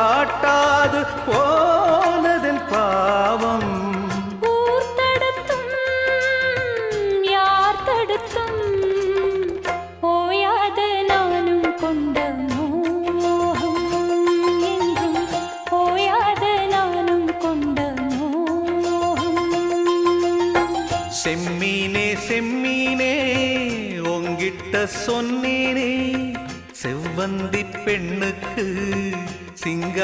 காட்டாது போனதன் பாவம். ஊர் தடுத்தும் யார் தடுத்தும் ஓயாத நானும் கொண்ட மோகம் என்றும் ஓயாத நானும் கொண்ட மோகம். செம்மீனே செம்மீனே உங்கிட்ட சொன்னேனே செவ்வந்தி பெண்ணுக்கு சிங்க